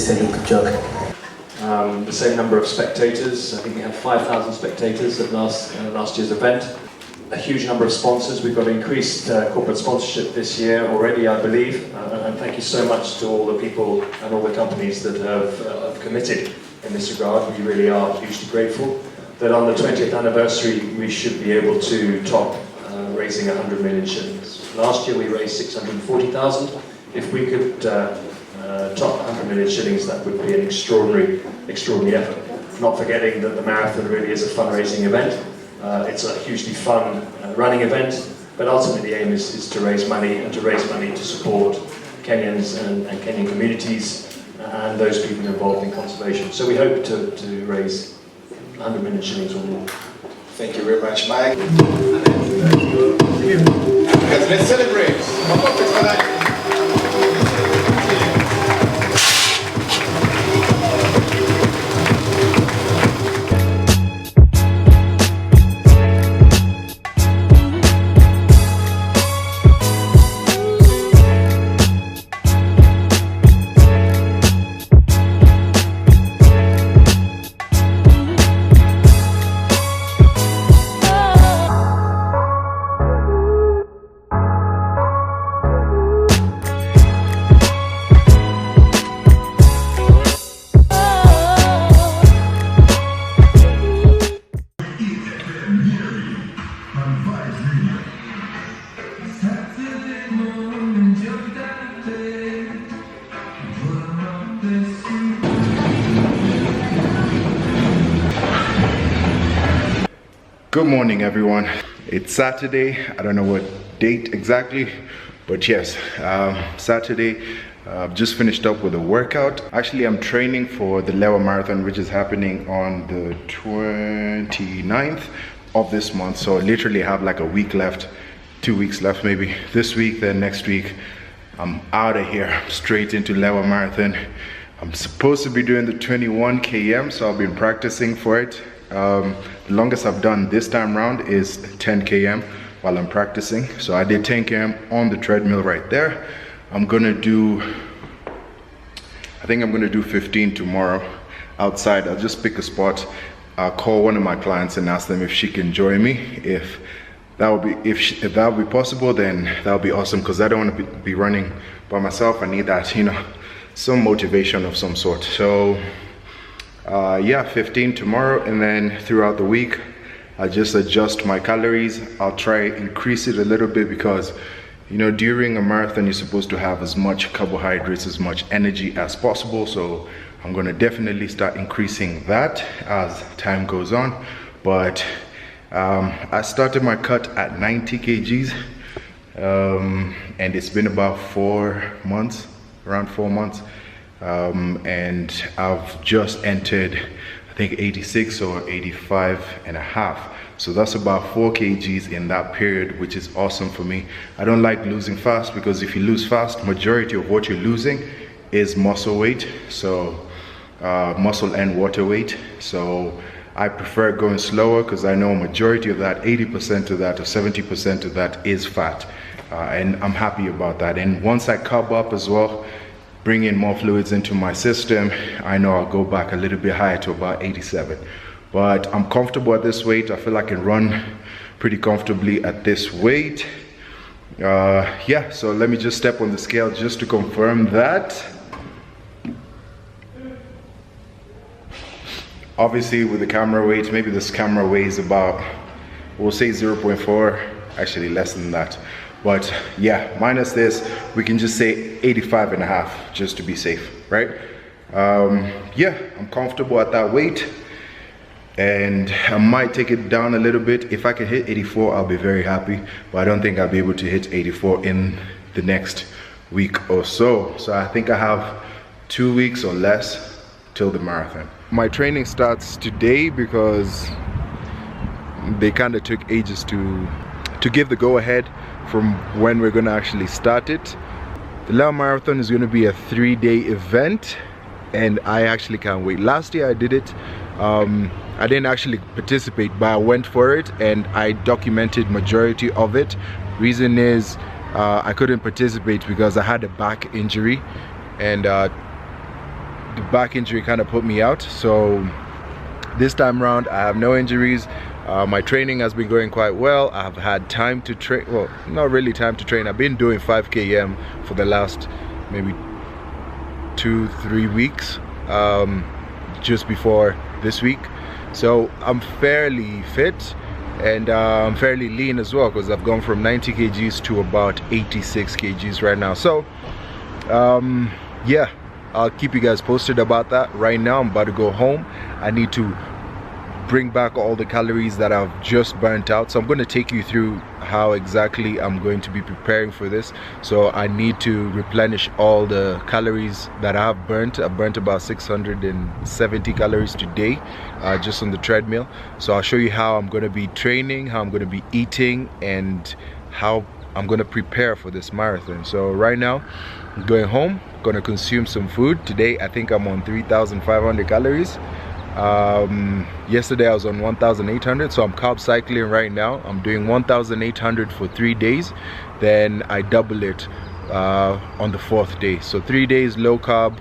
said a good job. The same number of spectators. I think we had 5,000 spectators at last year's event. A huge number of sponsors. We've got increased corporate sponsorship this year already, I believe. And thank you so much to all the people and all the companies that have committed in this regard. We really are hugely grateful that on the 20th anniversary we should be able to top raising 100 million shillings. Last year we raised 640,000. If we could top 100 million shillings, that would be an extraordinary effort. Not forgetting that the marathon really is a fundraising event. It's a hugely fun running event, but ultimately the aim is to raise money and to raise money to support Kenyans and Kenyan communities and those people involved in conservation. So we hope to raise 100 million shillings or more. Thank you very much, Mike. Let's celebrate. Good morning, everyone. It's Saturday. I don't know what date exactly, but yes, Saturday. I've just finished up with a workout. Actually, I'm training for the Lewa Marathon, which is happening on the 29th of this month. So I literally have like a week left, 2 weeks left maybe. This week, then next week, I'm out of here, straight into Lewa Marathon. I'm supposed to be doing the 21 km, so I've been practicing for it. The longest I've done this time around is 10 km while I'm practicing. So I did 10 km on the treadmill right there. I think I'm gonna do 15 tomorrow outside. I'll just pick a spot. I'll call one of my clients and ask them if she can join me. If that would be possible, then that would be awesome, because I don't want to be running by myself. I need that, some motivation of some sort. So yeah, 15 tomorrow, and then throughout the week I'll just adjust my calories. I'll try increase it a little bit, because during a marathon you're supposed to have as much carbohydrates, as much energy as possible. So I'm going to definitely start increasing that as time goes on. But I started my cut at 90 kgs and it's been about 4 months, around 4 months. And I've just entered, I think 86 or 85 and a half. So that's about 4 kgs in that period, which is awesome for me. I don't like losing fast, because if you lose fast, majority of what you're losing is muscle weight. So muscle and water weight. So I prefer going slower, because I know a majority of that, 80% of that or 70% of that is fat. And I'm happy about that. And once I carb up as well, bring in more fluids into my system, I know I'll go back a little bit higher to about 87. But I'm comfortable at this weight. I feel I can run pretty comfortably at this weight. Yeah, so let me just step on the scale just to confirm that. Obviously with the camera weight, maybe this camera weighs about, we'll say 0.4, actually less than that. But yeah, minus this, we can just say 85 and a half, just to be safe, right? Yeah, I'm comfortable at that weight, and I might take it down a little bit. If I can hit 84, I'll be very happy, but I don't think I'll be able to hit 84 in the next week or so. So I think I have 2 weeks or less till the marathon. My training starts today, because they kind of took ages to give the go-ahead from when we're going to actually start it. The Lewa Marathon is going to be a 3-day event, and I actually can't wait. Last year I did it. I didn't actually participate, but I went for it and I documented majority of it. Reason is I couldn't participate because I had a back injury, and the back injury kind of put me out. So this time around I have no injuries. My training has been going quite well. I've had time to train, well, not really time to train. I've been doing 5 km for the last maybe 2-3 weeks, just before this week. So I'm fairly fit, and I'm fairly lean as well, because I've gone from 90 kgs to about 86 kgs right now. So yeah, I'll keep you guys posted about that. Right now I'm about to go home. I need to bring back all the calories that I've just burnt out, so I'm going to take you through how exactly I'm going to be preparing for this. So I need to replenish all the calories that I have burnt. I've burnt about 670 calories today, just on the treadmill. So I'll show you how I'm going to be training, how I'm going to be eating, and how I'm going to prepare for this marathon. So right now I'm going home, going to consume some food. Today I think I'm on 3,500 calories. Yesterday I was on 1,800, so I'm carb cycling right now. I'm doing 1,800 for 3 days, then I double it on the 4th day. So 3 days low carb,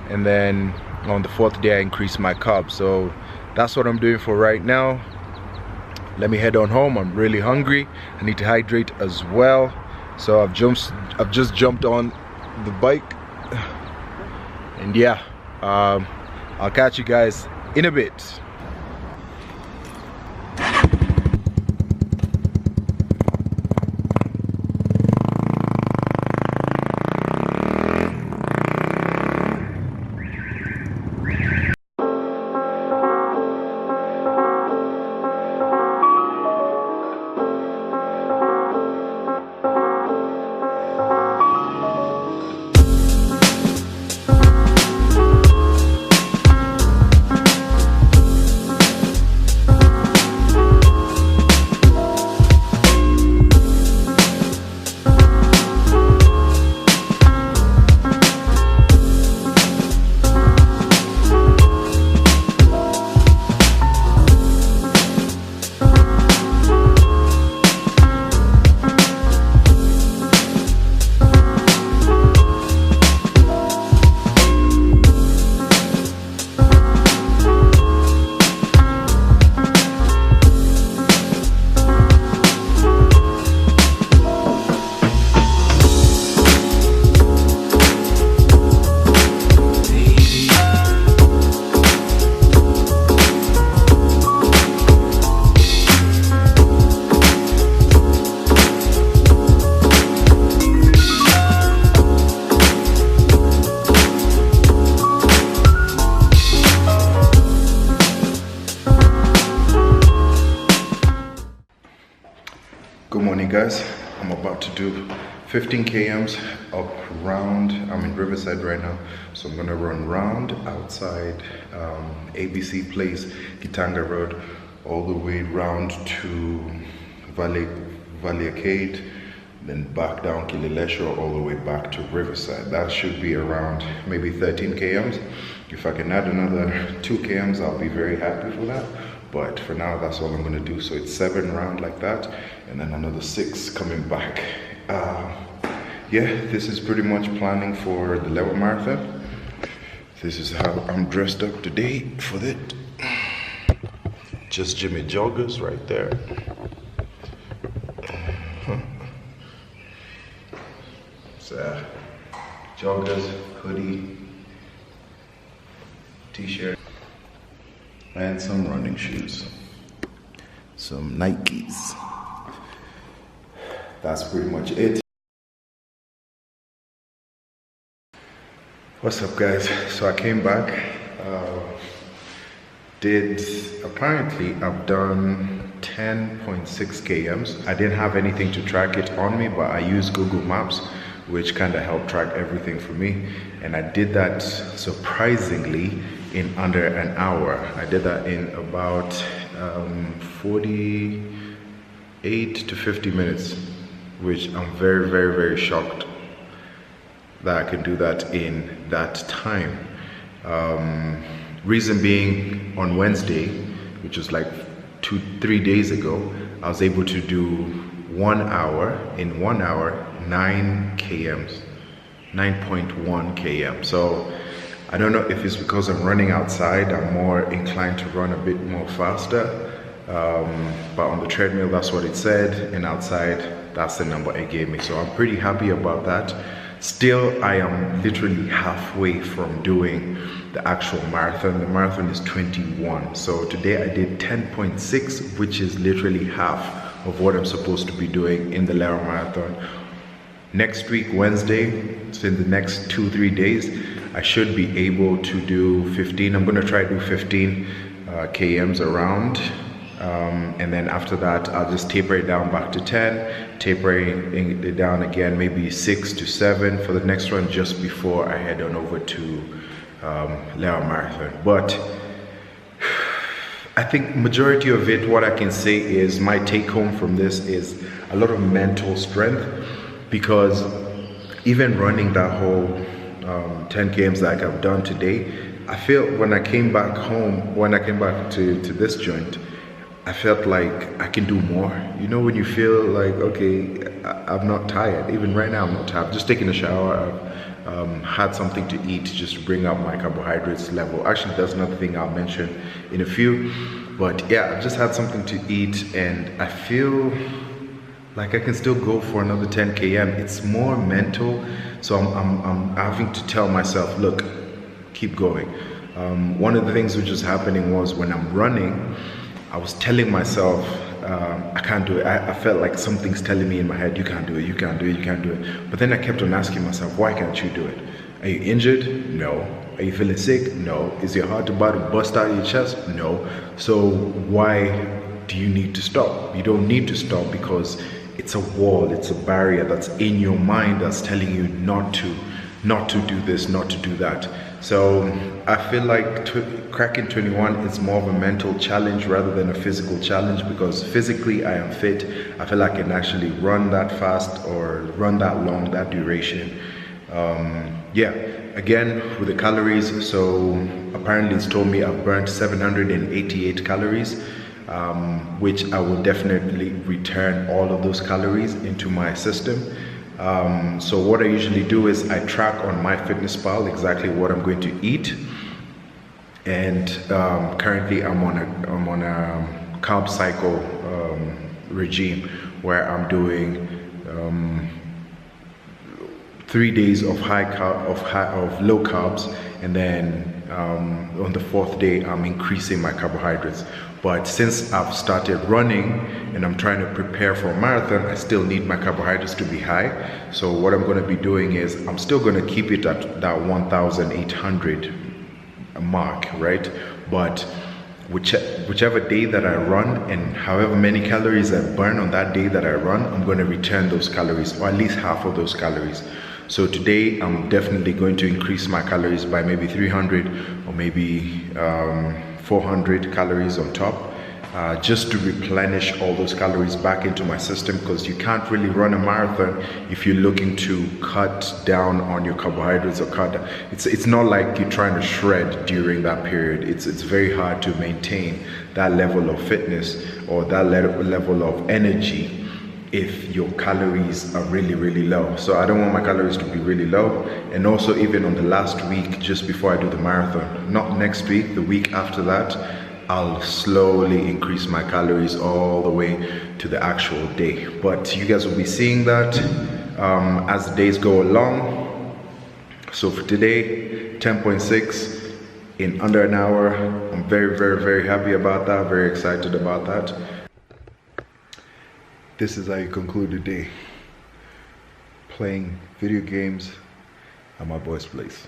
and then on the 4th day I increase my carb. So that's what I'm doing for right now. Let me head on home. I'm really hungry. I need to hydrate as well. So I've just jumped on the bike, and yeah, I'll catch you guys in a bit. Good morning, guys. I'm about to do 15 kms up round. I'm in Riverside right now, so I'm gonna run round outside ABC Place, Gitanga Road, all the way round to Valley Arcade, then back down Kililesho, all the way back to Riverside. That should be around maybe 13 kms. If I can add another 2 kms, I'll be very happy for that. But for now, that's all I'm gonna do. So it's 7 round like that, and then another 6 coming back. Yeah, this is pretty much planning for the Level Marathon. This is how I'm dressed up today for it. JustGymIt joggers right there. So, joggers, hoodie, t-shirt, and some running shoes, some Nikes. That's pretty much it. What's up, guys? So I came back, apparently I've done 10.6 kms. I didn't have anything to track it on me, but I used Google Maps, which kind of helped track everything for me. And I did that surprisingly in under an hour. I did that in about 48 to 50 minutes, which I'm very, very, very shocked that I can do that in that time. Reason being, on Wednesday, which was like 2-3 days ago, I was able to do 1 hour, in 1 hour, 9 kms, 9.1 km. So I don't know if it's because I'm running outside, I'm more inclined to run a bit more faster. But on the treadmill, that's what it said, and outside, that's the number it gave me. So I'm pretty happy about that. Still, I am literally halfway from doing the actual marathon. The marathon is 21. So today I did 10.6, which is literally half of what I'm supposed to be doing in the Lera Marathon. Next week, Wednesday, so in the next 2-3 days, I should be able to do 15. I'm gonna try to do 15 kms around. And then after that, I'll just taper it down back to 10, tapering it down again, maybe 6 to 7 for the next one, just before I head on over to Lera Marathon. But I think majority of it, what I can say is my take home from this is a lot of mental strength, because even running that whole 10 kms like I've done today, I feel when I came back home, when I came back to this joint, I felt like I can do more. You know, when you feel like, okay, I'm not tired. Even right now, I'm not tired. I've just taken a shower. I've had something to eat just to bring up my carbohydrates level. Actually, that's another thing I'll mention in a few. But yeah, I've just had something to eat, and I feel like I can still go for another 10 km. It's more mental. So I'm having to tell myself, look, keep going. One of the things which was happening was when I'm running, I was telling myself, I can't do it. I felt like something's telling me in my head, you can't do it, you can't do it, you can't do it. But then I kept on asking myself, why can't you do it? Are you injured? No. Are you feeling sick? No. Is your heart about to bust out of your chest? No. So why do you need to stop? You don't need to stop, because it's a wall, it's a barrier that's in your mind that's telling you not to do this, not to do that. So I feel like cracking 21 is more of a mental challenge rather than a physical challenge, because physically I am fit. I feel like I can actually run that fast or run that long, that duration. Yeah, again, with the calories, so apparently it's told me I've burnt 788 calories, which I will definitely return all of those calories into my system. So what I usually do is I track on MyFitnessPal exactly what I'm going to eat, and currently I'm on a carb cycle regime where I'm doing 3 days of low carbs, and then on the 4th day I'm increasing my carbohydrates. But since I've started running and I'm trying to prepare for a marathon, I still need my carbohydrates to be high. So what I'm going to be doing is I'm still going to keep it at that 1,800 mark, right? But whichever day that I run and however many calories I burn on that day that I run, I'm going to return those calories, or at least half of those calories. So today I'm definitely going to increase my calories by maybe 300 or maybe 400 calories on top, just to replenish all those calories back into my system, because you can't really run a marathon if you're looking to cut down on your carbohydrates or cut down. It's not like you're trying to shred during that period. It's very hard to maintain that level of fitness or that level of energy if your calories are really low. So I don't want my calories to be really low. And also, even on the last week just before I do the marathon, not next week, the week after that, I'll slowly increase my calories all the way to the actual day. But you guys will be seeing that as the days go along. So for today, 10.6 in under an hour. I'm very happy about that, very excited about that. This is how you conclude the day, playing video games at my boy's place.